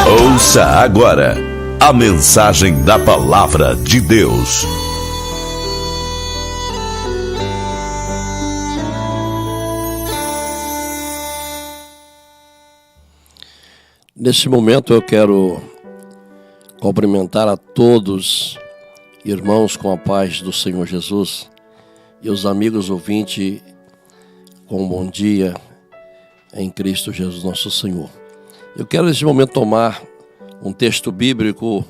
Ouça agora a mensagem da Palavra de Deus. Nesse momento eu quero cumprimentar a todos, irmãos, com a paz do Senhor Jesus, e os amigos ouvintes com um bom dia em Cristo Jesus nosso Senhor. Eu quero nesse momento tomar um texto bíblico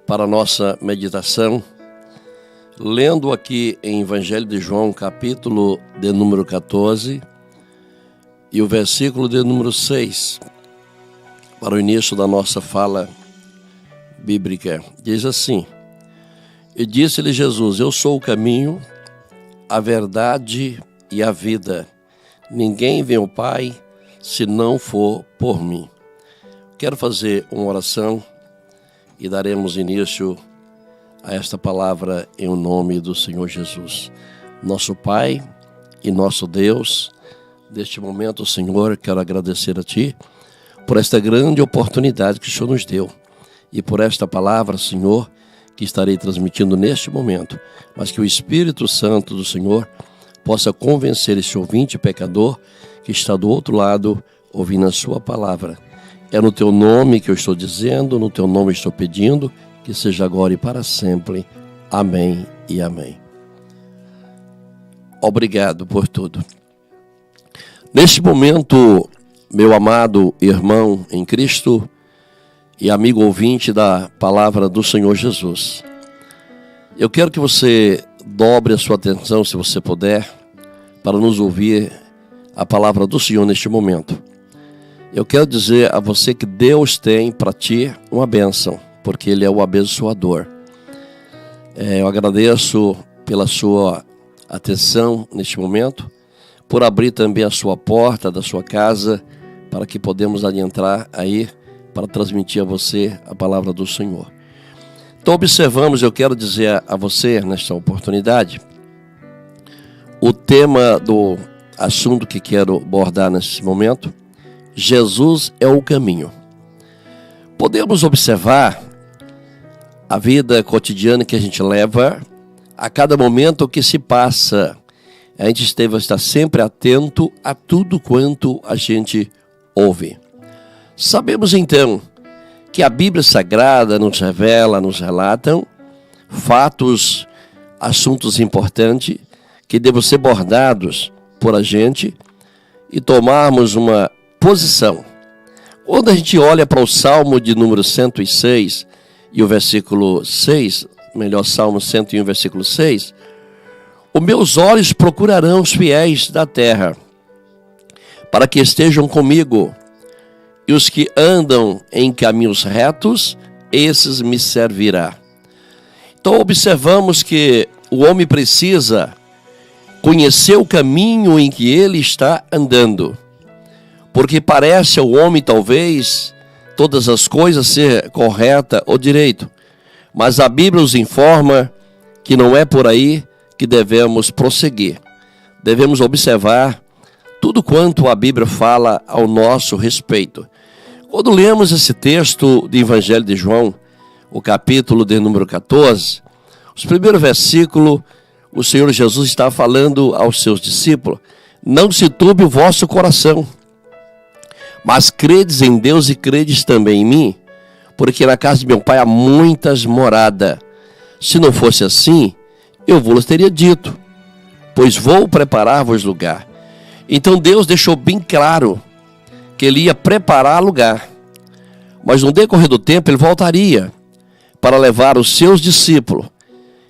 para a nossa meditação, lendo aqui em Evangelho de João, capítulo de número 14 e o versículo de número 6, para o início da nossa fala bíblica. Diz assim: E disse-lhe Jesus: Eu sou o caminho, a verdade e a vida. Ninguém vem ao Pai se não for por mim. Quero fazer uma oração e daremos início a esta palavra em nome do Senhor Jesus. Nosso Pai e nosso Deus, neste momento, Senhor, quero agradecer a Ti por esta grande oportunidade que o Senhor nos deu e por esta palavra, Senhor, que estarei transmitindo neste momento, mas que o Espírito Santo do Senhor possa convencer esse ouvinte pecador que está do outro lado ouvindo a sua palavra. É no Teu nome que eu estou dizendo, no Teu nome estou pedindo, que seja agora e para sempre. Amém e amém. Obrigado por tudo. Neste momento, meu amado irmão em Cristo e amigo ouvinte da palavra do Senhor Jesus, eu quero que você dobre a sua atenção, se você puder, para nos ouvir a palavra do Senhor neste momento. Eu quero dizer a você que Deus tem para ti uma bênção, porque Ele é o abençoador. Eu agradeço pela sua atenção neste momento, por abrir também a sua porta da sua casa, para que podemos adentrar aí para transmitir a você a palavra do Senhor. Então observamos, eu quero dizer a você nesta oportunidade, o tema do assunto que quero abordar nesse momento: Jesus é o caminho. Podemos observar a vida cotidiana que a gente leva, a cada momento que se passa. A gente deve estar sempre atento a tudo quanto a gente ouve. Sabemos então que a Bíblia Sagrada nos revela, nos relatam fatos, assuntos importantes que devem ser abordados por a gente e tomarmos uma posição. Quando a gente olha para o Salmo de número 106 e o versículo 6, melhor, Salmo 101, versículo 6, os meus olhos procurarão os fiéis da terra, para que estejam comigo, e os que andam em caminhos retos, esses me servirá. Então observamos que o homem precisa conhecer o caminho em que ele está andando, porque parece ao homem talvez todas as coisas ser correta ou direito, mas a Bíblia nos informa que não é por aí que devemos prosseguir. Devemos observar tudo quanto a Bíblia fala ao nosso respeito. Quando lemos esse texto do Evangelho de João, o capítulo de número 14, os primeiros versículos, o Senhor Jesus está falando aos seus discípulos: não se turbe o vosso coração, mas credes em Deus e credes também em mim, porque na casa de meu Pai há muitas moradas. Se não fosse assim, eu vos teria dito, pois vou preparar-vos lugar. Então Deus deixou bem claro que Ele ia preparar lugar, mas no decorrer do tempo Ele voltaria para levar os seus discípulos,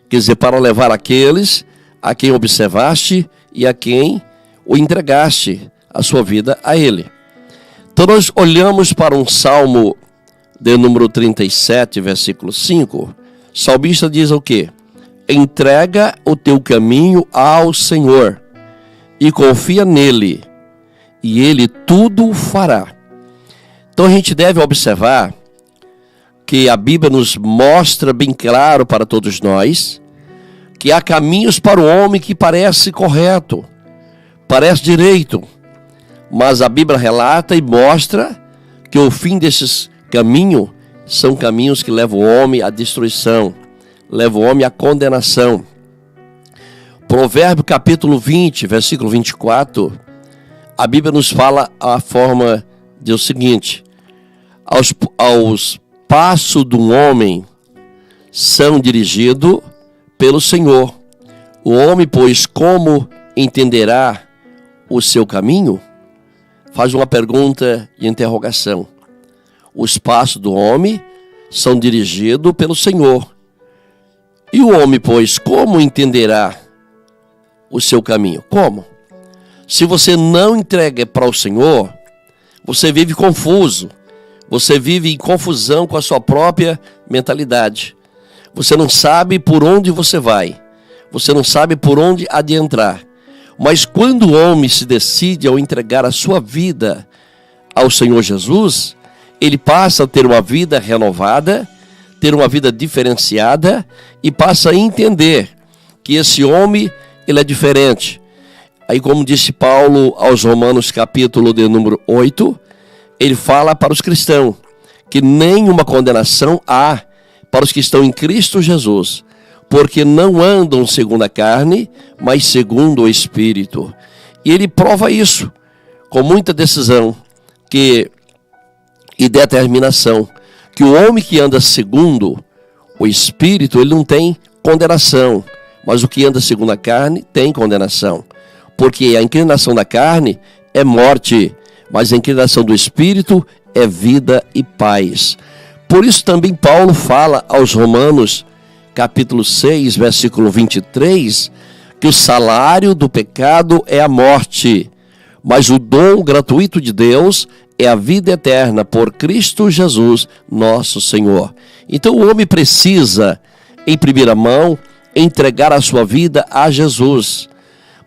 quer dizer, para levar aqueles a quem observaste e a quem o entregaste a sua vida a Ele. Então nós olhamos para um Salmo de número 37, versículo 5. O salmista diz o quê? Entrega o teu caminho ao Senhor e confia nele, e Ele tudo fará. Então a gente deve observar que a Bíblia nos mostra bem claro para todos nós que há caminhos para o homem que parece correto, parece direito, mas a Bíblia relata e mostra que o fim desses caminho são caminhos que levam o homem à destruição, levam o homem à condenação. Provérbio capítulo 20, versículo 24, a Bíblia nos fala a forma de o seguinte: aos passos de um homem são dirigidos pelo Senhor. O homem, pois, como entenderá o seu caminho? Faz uma pergunta de interrogação. Os passos do homem são dirigidos pelo Senhor. E o homem, pois, como entenderá o seu caminho? Como? Se você não entrega para o Senhor, você vive confuso. Você vive em confusão com a sua própria mentalidade. Você não sabe por onde você vai. Você não sabe por onde adentrar. Mas quando o homem se decide ao entregar a sua vida ao Senhor Jesus, ele passa a ter uma vida renovada, ter uma vida diferenciada e passa a entender que esse homem, ele é diferente. Aí, como disse Paulo aos Romanos, capítulo de número 8, ele fala para os cristãos que nenhuma condenação há para os que estão em Cristo Jesus, porque não andam segundo a carne, mas segundo o Espírito. E ele prova isso com muita decisão e determinação, que o homem que anda segundo o Espírito, ele não tem condenação, mas o que anda segundo a carne tem condenação, porque a inclinação da carne é morte, mas a inclinação do Espírito é vida e paz. Por isso também Paulo fala aos Romanos, capítulo 6, versículo 23, que o salário do pecado é a morte, mas o dom gratuito de Deus é a vida eterna por Cristo Jesus, nosso Senhor. Então o homem precisa, em primeira mão, entregar a sua vida a Jesus,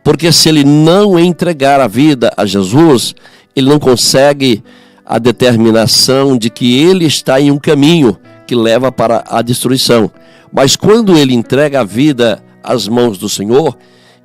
porque se ele não entregar a vida a Jesus, ele não consegue a determinação de que ele está em um caminho que leva para a destruição. Mas quando ele entrega a vida às mãos do Senhor,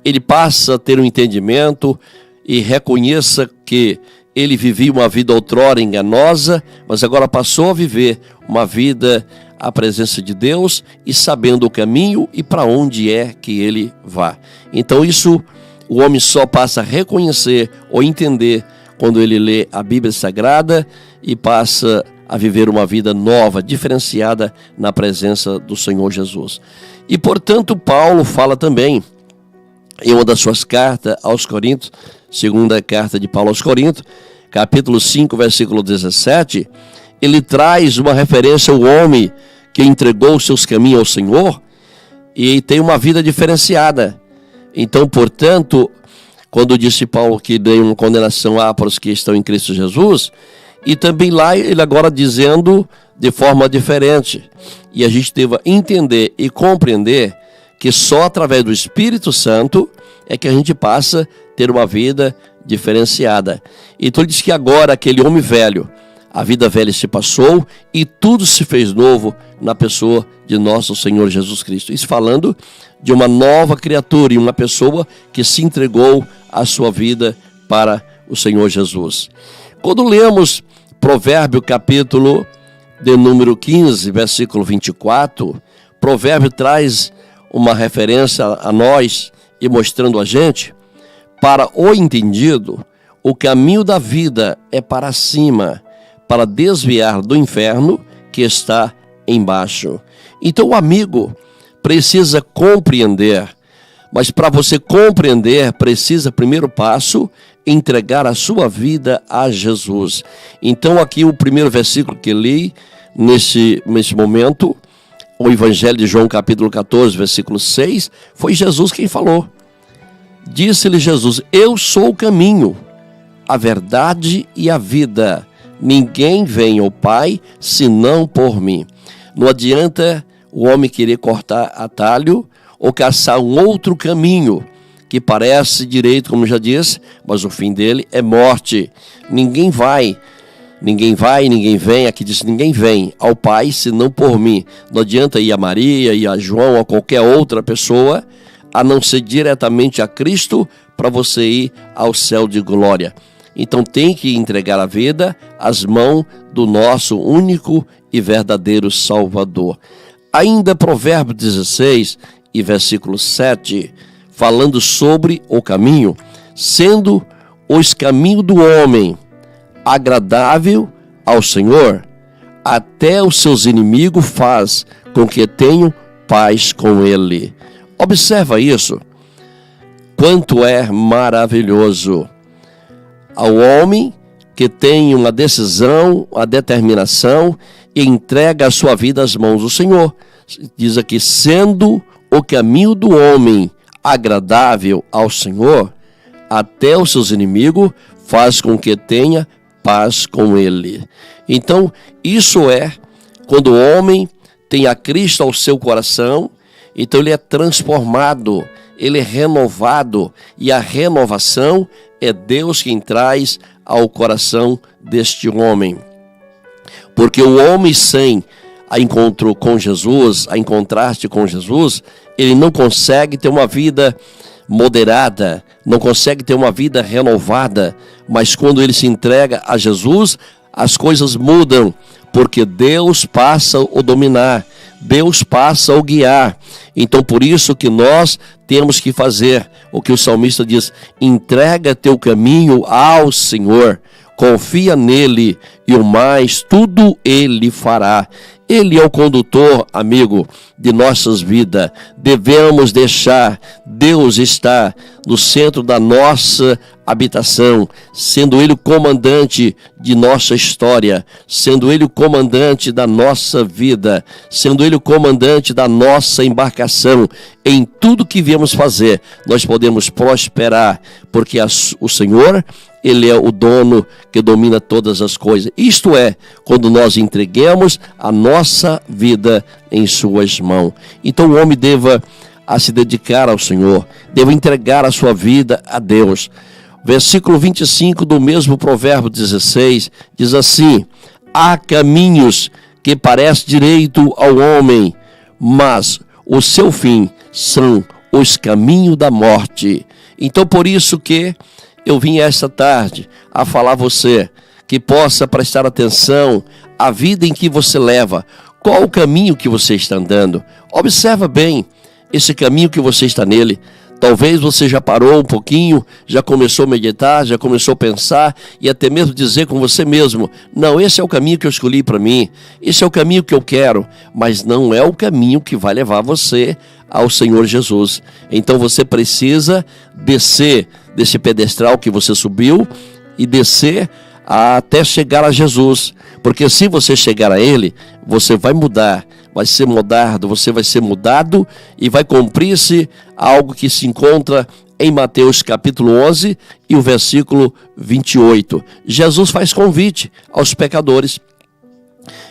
ele passa a ter um entendimento e reconheça que ele vivia uma vida outrora enganosa, mas agora passou a viver uma vida à presença de Deus e sabendo o caminho e para onde é que ele vai. Então isso o homem só passa a reconhecer ou entender quando ele lê a Bíblia Sagrada e passa a viver uma vida nova, diferenciada na presença do Senhor Jesus. E portanto Paulo fala também em uma das suas cartas aos Coríntios, segunda carta de Paulo aos Coríntios, capítulo 5, versículo 17, ele traz uma referência ao homem que entregou os seus caminhos ao Senhor e tem uma vida diferenciada. Então, portanto, quando disse Paulo que nenhuma condenação há para os que estão em Cristo Jesus, e também lá ele agora dizendo de forma diferente. E a gente deve entender e compreender que só através do Espírito Santo é que a gente passa a ter uma vida diferenciada. Então ele diz que agora aquele homem velho, a vida velha se passou e tudo se fez novo na pessoa de nosso Senhor Jesus Cristo. Isso falando de uma nova criatura e uma pessoa que se entregou a sua vida para o Senhor Jesus. Quando lemos Provérbio capítulo de número 15, versículo 24, Provérbio traz uma referência a nós e mostrando a gente, para o entendido, o caminho da vida é para cima, para desviar do inferno que está embaixo. Então o amigo precisa compreender, mas para você compreender, precisa, primeiro passo, entregar a sua vida a Jesus. Então aqui o primeiro versículo que li nesse momento, o Evangelho de João capítulo 14, versículo 6, foi Jesus quem falou. Disse-lhe Jesus: eu sou o caminho, a verdade e a vida. Ninguém vem ao Pai senão por mim. Não adianta o homem querer cortar atalho ou caçar um outro caminho que parece direito, como já disse, mas o fim dele é morte. Ninguém vem, aqui diz, ninguém vem ao Pai senão por mim. Não adianta ir a Maria, ir a João, ou a qualquer outra pessoa, a não ser diretamente a Cristo, para você ir ao céu de glória. Então tem que entregar a vida às mãos do nosso único e verdadeiro Salvador. Ainda Provérbios 16 e versículo 7, falando sobre o caminho, sendo os caminhos do homem agradável ao Senhor, até os seus inimigos faz com que tenham paz com ele. Observa isso, quanto é maravilhoso ao homem que tem uma decisão, uma determinação e entrega a sua vida às mãos do Senhor. Diz aqui, sendo o caminho do homem agradável ao Senhor, até os seus inimigos faz com que tenha paz com ele. Então, isso é quando o homem tem a Cristo ao seu coração, então ele é transformado, ele é renovado, e a renovação é Deus quem traz ao coração deste homem. Porque o homem sem a encontro com Jesus, a encontrar-se com Jesus, ele não consegue ter uma vida moderada, não consegue ter uma vida renovada, mas quando ele se entrega a Jesus, as coisas mudam, porque Deus passa a dominar, Deus passa a guiar. Então por isso que nós temos que fazer o que o salmista diz, entrega teu caminho ao Senhor, confia nele e o mais tudo ele fará. Ele é o condutor, amigo, de nossas vidas. Devemos deixar Deus estar no centro da nossa habitação, sendo Ele o comandante de nossa história, sendo Ele o comandante da nossa vida, sendo Ele o comandante da nossa embarcação. Em tudo que viemos fazer, nós podemos prosperar, porque o Senhor, Ele é o dono que domina todas as coisas. Isto é, quando nós entreguemos a nossa vida em suas mãos. Então o homem deva a se dedicar ao Senhor, deve entregar a sua vida a Deus. Versículo 25 do mesmo Provérbio 16 diz assim: há caminhos que parecem direito ao homem, mas o seu fim são os caminhos da morte. Então por isso que eu vim esta tarde a falar a você que possa prestar atenção à vida em que você leva. Qual o caminho que você está andando? Observa bem esse caminho que você está nele. Talvez você já parou um pouquinho, já começou a meditar, já começou a pensar e até mesmo dizer com você mesmo: não, esse é o caminho que eu escolhi para mim, esse é o caminho que eu quero, mas não é o caminho que vai levar você ao Senhor Jesus. Então você precisa descer desse pedestal que você subiu e descer até chegar a Jesus, porque se você chegar a Ele, você vai mudar, vai ser mudado, você vai ser mudado e vai cumprir-se algo que se encontra em Mateus capítulo 11 e o versículo 28. Jesus faz convite aos pecadores.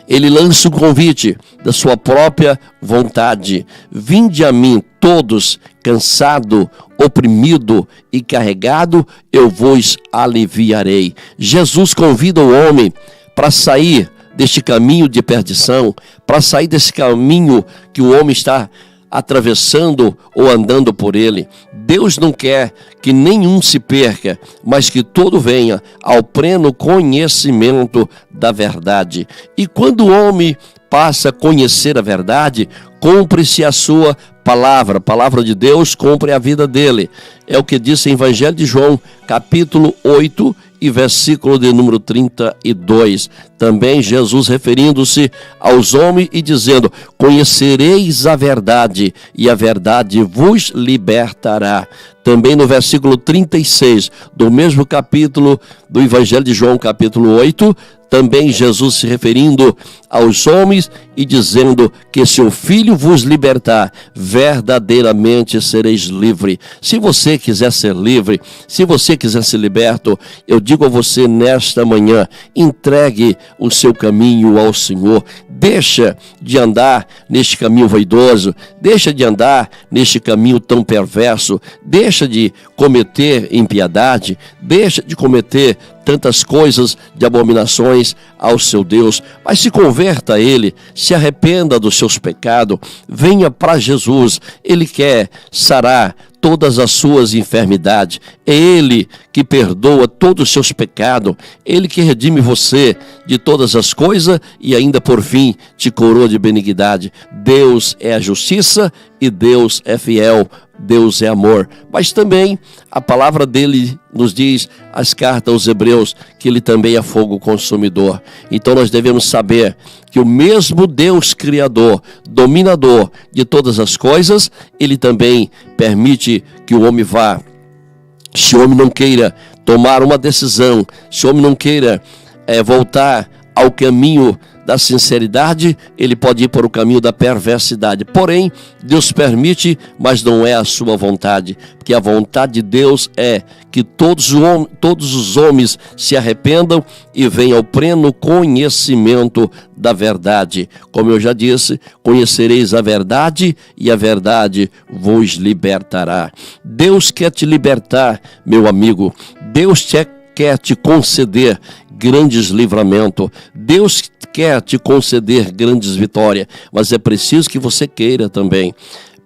Ele lança o convite da sua própria vontade: vinde a mim todos, cansado, oprimido e carregado, eu vos aliviarei. Jesus convida o homem para sair deste caminho de perdição, para sair desse caminho que o homem está atravessando ou andando por ele. Deus não quer que nenhum se perca, mas que todo venha ao pleno conhecimento da verdade. E quando o homem passa a conhecer a verdade, cumpre-se a sua palavra. A palavra de Deus cumpre a vida dele. É o que diz em Evangelho de João, capítulo 8 e versículo de número 32. Também Jesus referindo-se aos homens e dizendo: conhecereis a verdade e a verdade vos libertará. Também no versículo 36 do mesmo capítulo do Evangelho de João, capítulo 8, também Jesus se referindo aos homens e dizendo que se o Filho vos libertar, verdadeiramente sereis livres. Se você quiser ser livre, se você quiser ser liberto, eu digo a você nesta manhã: entregue o seu caminho ao Senhor. Deixa de andar neste caminho vaidoso, deixa de andar neste caminho tão perverso, deixa de cometer impiedade, deixa de cometer tantas coisas de abominações ao seu Deus, mas se converta a Ele, se arrependa dos seus pecados, venha para Jesus. Ele quer sarar todas as suas enfermidades. É Ele que perdoa todos os seus pecados. Ele que redime você de todas as coisas e ainda por fim te coroa de benignidade. Deus é a justiça e Deus é fiel. Deus é amor. Mas também a palavra dele nos diz, as cartas aos Hebreus, que ele também é fogo consumidor. Então nós devemos saber que o mesmo Deus criador, dominador de todas as coisas, ele também permite que o homem vá. Se o homem não queira tomar uma decisão, se o homem não queira voltar ao caminho da sinceridade, ele pode ir para o caminho da perversidade. Porém, Deus permite, mas não é a sua vontade, porque a vontade de Deus é que todos os homens se arrependam e venham ao pleno conhecimento da verdade. Como eu já disse, conhecereis a verdade e a verdade vos libertará. Deus quer te libertar, meu amigo. Deus quer te conceder grandes livramentos. Deus quer te conceder grandes vitórias, mas é preciso que você queira também.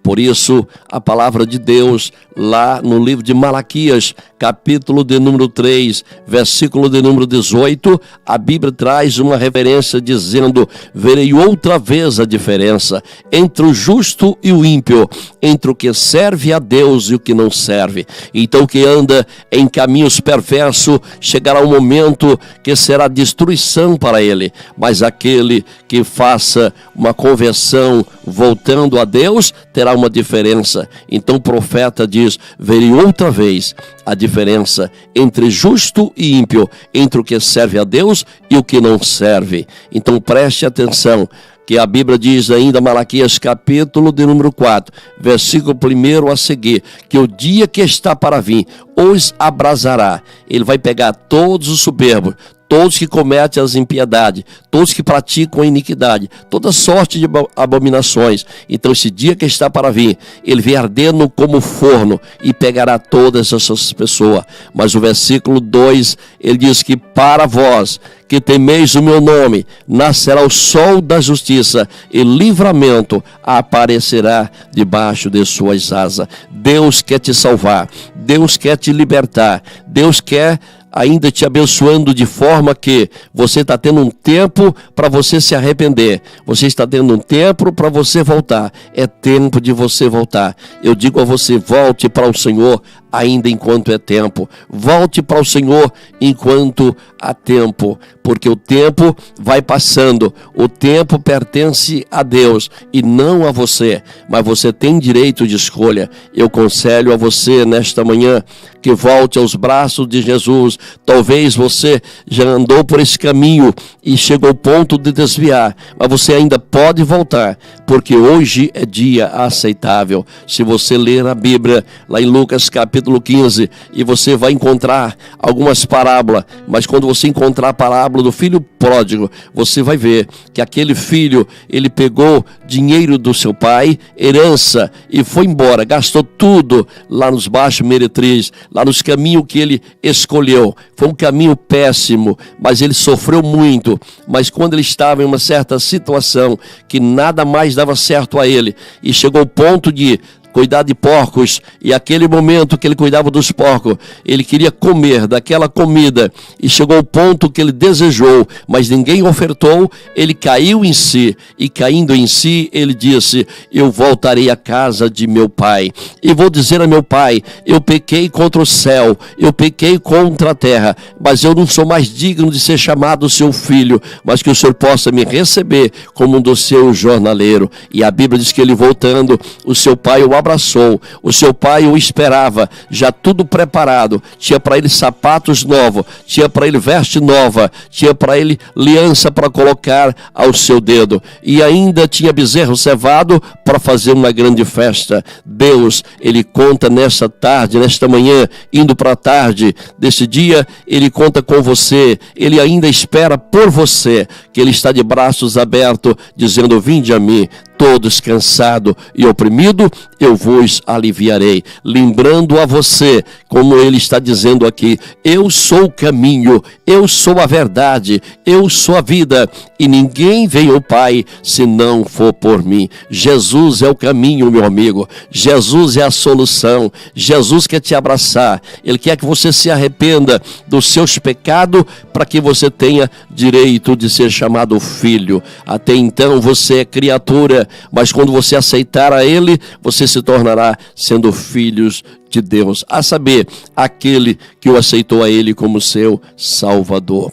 Por isso, a palavra de Deus, lá no livro de Malaquias, capítulo de número 3, versículo de número 18, a Bíblia traz uma referência dizendo: verei outra vez a diferença entre o justo e o ímpio, entre o que serve a Deus e o que não serve. Então, o que anda em caminhos perversos, chegará um momento que será destruição para ele, mas aquele que faça uma conversão voltando a Deus, terá uma diferença. Então o profeta diz: verei outra vez a diferença entre justo e ímpio, entre o que serve a Deus e o que não serve. Então preste atenção, que a Bíblia diz ainda, Malaquias capítulo de número 4, versículo 1 a seguir, que o dia que está para vir os abrasará. Ele vai pegar todos os soberbos, todos que cometem as impiedades, todos que praticam a iniquidade, toda sorte de abominações. Então esse dia que está para vir, ele vem ardendo como forno e pegará todas essas pessoas. Mas o versículo 2, ele diz que para vós que temeis o meu nome, nascerá o sol da justiça e livramento aparecerá debaixo de suas asas. Deus quer te salvar, Deus quer te libertar, Deus quer ainda te abençoando de forma que você está tendo um tempo para você se arrepender. Você está tendo um tempo para você voltar. É tempo de você voltar. Eu digo a você, volte para o Senhor ainda enquanto é tempo. Volte para o Senhor enquanto há tempo, porque o tempo vai passando. O tempo pertence a Deus e não a você, mas você tem direito de escolha. Eu aconselho a você nesta manhã que volte aos braços de Jesus. Talvez você já andou por esse caminho e chegou ao ponto de desviar, mas você ainda pode voltar, porque hoje é dia aceitável. Se você ler a Bíblia, lá em Lucas capítulo 15, e você vai encontrar algumas parábolas, mas quando você encontrar a parábola do filho pródigo, você vai ver que aquele filho, ele pegou dinheiro do seu pai, herança, e foi embora, gastou tudo lá nos baixos meretriz, lá nos caminhos que ele escolheu. Foi um caminho péssimo, mas ele sofreu muito. Mas quando ele estava em uma certa situação que nada mais dava certo a ele, e chegou ao ponto de cuidar de porcos, e aquele momento que ele cuidava dos porcos, ele queria comer daquela comida, e chegou ao ponto que ele desejou, mas ninguém ofertou, ele caiu em si, e caindo em si, ele disse: eu voltarei à casa de meu pai, e vou dizer a meu pai: eu pequei contra o céu, eu pequei contra a terra, mas eu não sou mais digno de ser chamado seu filho, mas que o Senhor possa me receber como um dos seus jornaleiros. E a Bíblia diz que ele voltando, o seu pai o abraçou, o seu pai o esperava, já tudo preparado, tinha para ele sapatos novos, tinha para ele veste nova, tinha para ele aliança para colocar ao seu dedo, e ainda tinha bezerro cevado para fazer uma grande festa. Deus, ele conta nessa tarde, nesta manhã, indo para a tarde desse dia, ele conta com você, ele ainda espera por você, que ele está de braços abertos, dizendo: vinde a mim, todos cansados e oprimidos, eu vos aliviarei. Lembrando a você, como ele está dizendo aqui, eu sou o caminho, eu sou a verdade, eu sou a vida, e ninguém vem ao Pai se não for por mim. Jesus é o caminho, meu amigo. Jesus é a solução. Jesus quer te abraçar. Ele quer que você se arrependa dos seus pecados para que você tenha direito de ser chamado filho. Até então você é criatura, mas quando você aceitar a Ele, você se tornará sendo filhos de Deus, a saber, aquele que o aceitou a Ele como seu Salvador.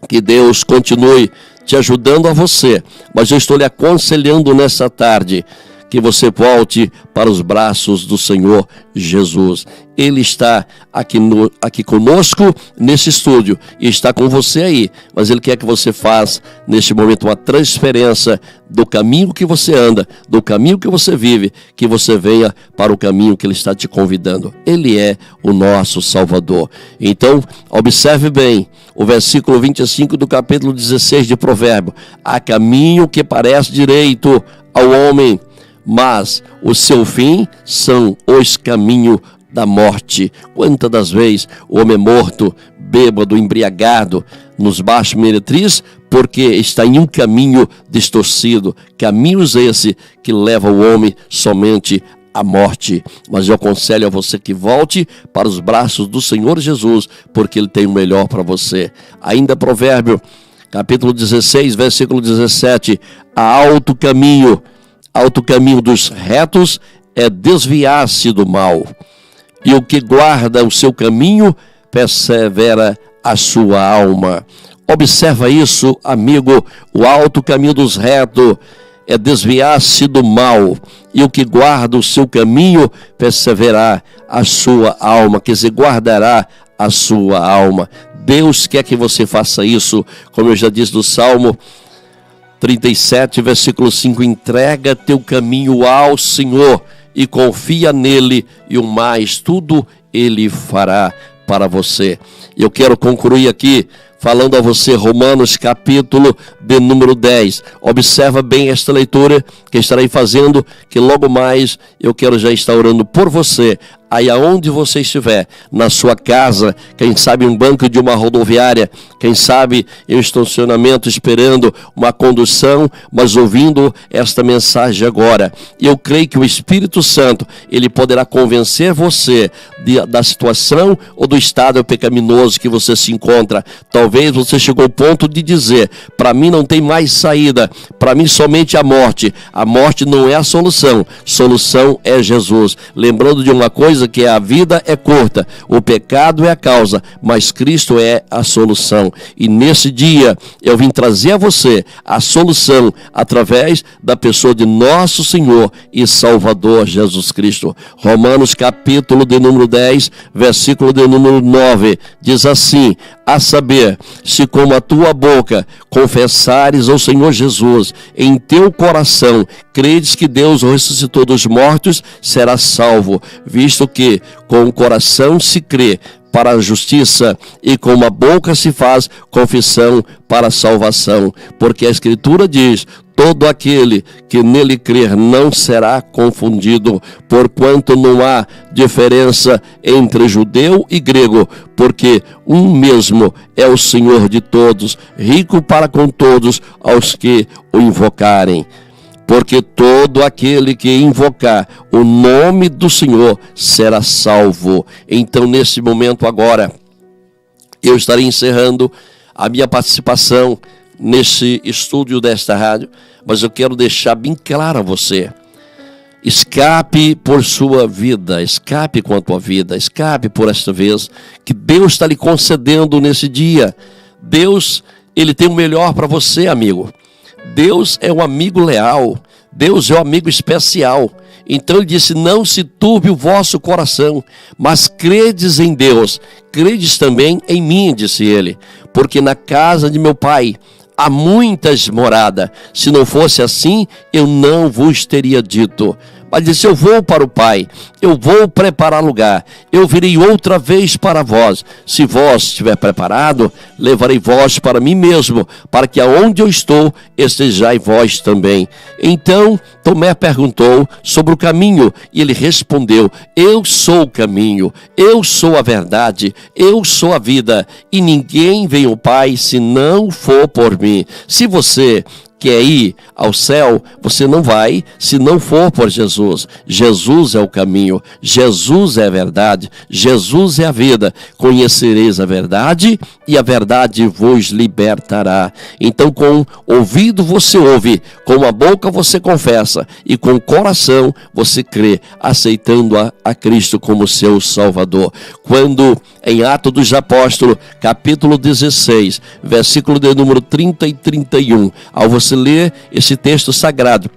Que Deus continue te ajudando a você, mas eu estou lhe aconselhando nessa tarde que você volte para os braços do Senhor Jesus. Ele está aqui conosco nesse estúdio e está com você aí, mas Ele quer que você faça neste momento uma transferência do caminho que você anda, do caminho que você vive, que você venha para o caminho que Ele está te convidando. Ele é o nosso Salvador. Então, observe bem o versículo 25 do capítulo 16 de Provérbios. Há caminho que parece direito ao homem, mas o seu fim são os caminhos da morte. Quantas das vezes o homem é morto, bêbado, embriagado, nos baixos meretrizes, porque está em um caminho distorcido. Caminhos esse que leva o homem somente à morte. Mas eu aconselho a você que volte para os braços do Senhor Jesus, porque Ele tem o melhor para você. Ainda Provérbio, capítulo 16, versículo 17. Alto caminho dos retos é desviar-se do mal, e o que guarda o seu caminho persevera a sua alma. Observa isso, amigo. O alto caminho dos retos é desviar-se do mal, e o que guarda o seu caminho perseverará a sua alma, quer dizer, guardará a sua alma. Deus quer que você faça isso, como eu já disse no Salmo 37, versículo 5, entrega teu caminho ao Senhor e confia nele, e o mais tudo Ele fará para você. Eu quero concluir aqui falando a você Romanos capítulo de número 10. Observa bem esta leitura que estarei fazendo, que logo mais eu quero já estar orando por você. Aí aonde você estiver, na sua casa, quem sabe um banco de uma rodoviária, quem sabe em um estacionamento esperando uma condução, mas ouvindo esta mensagem agora. Eu creio que o Espírito Santo, Ele poderá convencer você da situação ou do estado pecaminoso que você se encontra. Talvez você chegou ao ponto de dizer, para mim não tem mais saída, para mim somente a morte. A morte não é a solução é Jesus. Lembrando de uma coisa, que a vida é curta, o pecado é a causa, mas Cristo é a solução. E nesse dia eu vim trazer a você a solução através da pessoa de nosso Senhor e Salvador Jesus Cristo. Romanos capítulo de número 10, versículo de número 9, diz assim: a saber, se com a tua boca confessares ao Senhor Jesus, em teu coração credes que Deus o ressuscitou dos mortos, serás salvo, visto que com o coração se crê para a justiça e com a boca se faz confissão para a salvação. Porque a Escritura diz: todo aquele que nele crer não será confundido, porquanto não há diferença entre judeu e grego, porque um mesmo é o Senhor de todos, rico para com todos aos que o invocarem. Porque todo aquele que invocar o nome do Senhor será salvo. Então, nesse momento agora, eu estarei encerrando a minha participação nesse estúdio desta rádio, mas eu quero deixar bem claro a você: escape por sua vida, escape com a tua vida, escape por esta vez, que Deus está lhe concedendo nesse dia. Deus, Ele tem o melhor para você, amigo. Deus é um amigo leal, Deus é um amigo especial. Então Ele disse: não se turbe o vosso coração, mas credes em Deus, credes também em mim, disse Ele, porque na casa de meu Pai há muitas moradas. Se não fosse assim, eu não vos teria dito. mas disse: eu vou para o Pai, eu vou preparar lugar, eu virei outra vez para vós. Se vós estiver preparado, levarei vós para mim mesmo, para que aonde eu estou, estejais vós também. Então Tomé perguntou sobre o caminho, e ele respondeu: eu sou o caminho, eu sou a verdade, eu sou a vida, e ninguém vem ao Pai se não for por mim. Se você quer ir ao céu, você não vai se não for por Jesus. Jesus é o caminho, Jesus é a verdade, Jesus é a vida. Conhecereis a verdade e a verdade vos libertará. Então, com o ouvido você ouve, com a boca você confessa e com o coração você crê, aceitando a Cristo como seu Salvador. Quando em Atos dos Apóstolos, capítulo 16, versículo de número 30 e 31, ao você ler esse texto sagrado,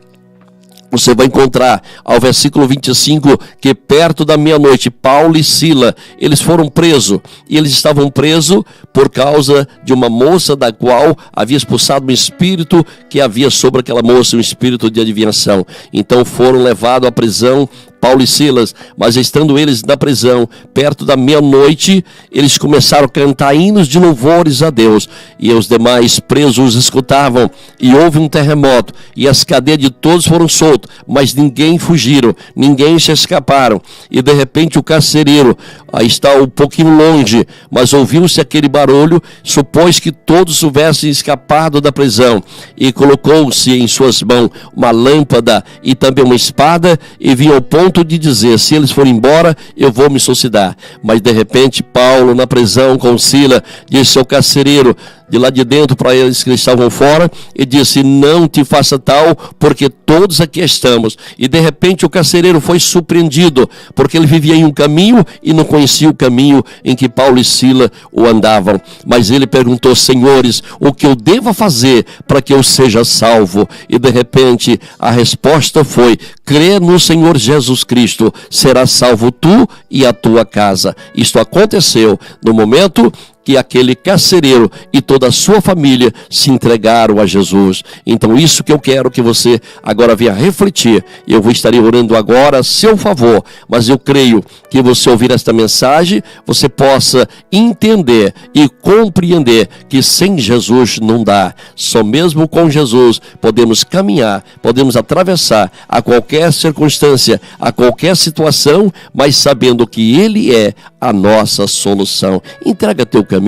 você vai encontrar ao versículo 25 que perto da meia-noite, Paulo e Sila, eles foram presos. E eles estavam presos por causa de uma moça da qual havia expulsado um espírito que havia sobre aquela moça, um espírito de adivinhação. Então foram levados à prisão, Paulo e Silas, mas estando eles na prisão, perto da meia-noite, eles começaram a cantar hinos de louvores a Deus, e os demais presos escutavam, e houve um terremoto, e as cadeias de todos foram soltas, mas ninguém fugiram, ninguém se escaparam, e de repente o carcereiro, aí está um pouquinho longe, mas ouviu-se aquele barulho, supôs que todos houvessem escapado da prisão, e colocou-se em suas mãos uma lâmpada e também uma espada, e vinha ao ponto de dizer: se eles forem embora, eu vou me suicidar. Mas de repente Paulo, na prisão com Sila, disse ao carcereiro de lá de dentro para eles que estavam fora, e disse: não te faça tal, porque todos aqui estamos. E de repente o carcereiro foi surpreendido, porque ele vivia em um caminho e não conhecia o caminho em que Paulo e Sila o andavam. Mas ele perguntou: senhores, o que eu devo fazer para que eu seja salvo? E de repente a resposta foi: crê no Senhor Jesus Cristo, será salvo tu e a tua casa. Isto aconteceu no momento que aquele carcereiro e toda a sua família se entregaram a Jesus. Então isso que eu quero que você agora venha refletir. Eu vou estar orando agora a seu favor, mas eu creio que você ouvir esta mensagem, você possa entender e compreender que sem Jesus não dá. Só mesmo com Jesus podemos caminhar, podemos atravessar a qualquer circunstância, a qualquer situação, mas sabendo que Ele é a nossa solução. Entrega teu caminho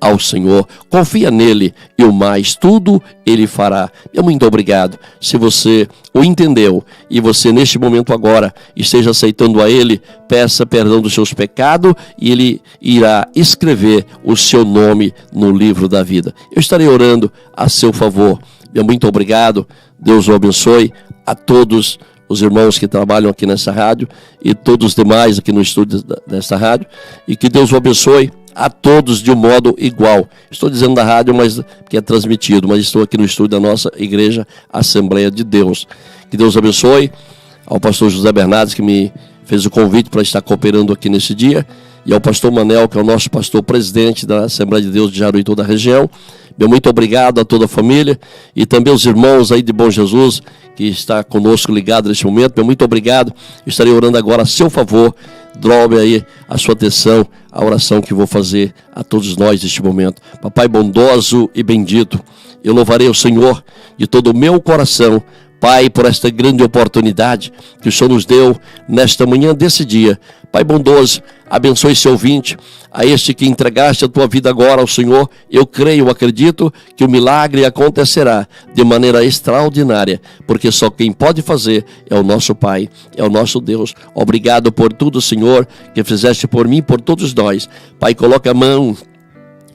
ao Senhor, confia nele e o mais tudo Ele fará. Meu muito obrigado. Se você o entendeu e você neste momento agora esteja aceitando a Ele, peça perdão dos seus pecados e Ele irá escrever o seu nome no livro da vida. Eu estarei orando a seu favor. Meu muito obrigado. Deus o abençoe a todos os irmãos que trabalham aqui nessa rádio e todos os demais aqui no estúdio desta rádio, e que Deus o abençoe a todos de um modo igual. Estou dizendo da rádio, mas que é transmitido, mas estou aqui no estúdio da nossa igreja Assembleia de Deus. Que Deus abençoe ao pastor José Bernardes, que me fez o convite para estar cooperando aqui nesse dia, e ao pastor Manel, que é o nosso pastor presidente da Assembleia de Deus de Jaruí e toda a região. Meu muito obrigado a toda a família e também os irmãos aí de Bom Jesus que está conosco ligado neste momento. Meu muito obrigado. Estarei orando agora a seu favor. Dobre aí a sua atenção, a oração que vou fazer a todos nós neste momento. Papai bondoso e bendito, eu louvarei o Senhor de todo o meu coração, Pai, por esta grande oportunidade que o Senhor nos deu nesta manhã desse dia. Pai bondoso, abençoe esse ouvinte, a este que entregaste a tua vida agora ao Senhor. Eu creio, eu acredito que o milagre acontecerá de maneira extraordinária, porque só quem pode fazer é o nosso Pai, é o nosso Deus. Obrigado por tudo, Senhor, que fizeste por mim e por todos nós. Pai, coloca a mão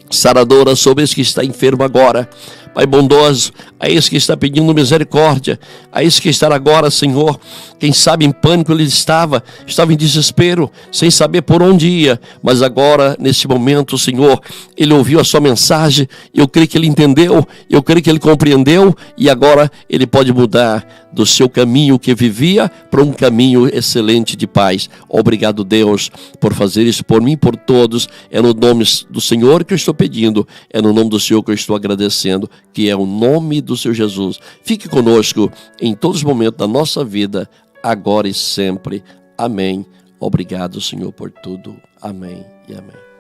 saradora sobre esse que está enfermo agora. Pai bondoso, a esse que está pedindo misericórdia, a esse que está agora, Senhor, quem sabe em pânico ele estava em desespero, sem saber por onde ia, mas agora, nesse momento, Senhor, ele ouviu a sua mensagem, eu creio que ele entendeu, eu creio que ele compreendeu, e agora ele pode mudar do seu caminho que vivia para um caminho excelente de paz. Obrigado, Deus, por fazer isso por mim e por todos. É no nome do Senhor que eu estou pedindo, é no nome do Senhor que eu estou agradecendo, que é o nome do Senhor Jesus. Fique conosco em todos os momentos da nossa vida. agora e sempre. Amém. Obrigado, Senhor, por tudo. Amém e amém.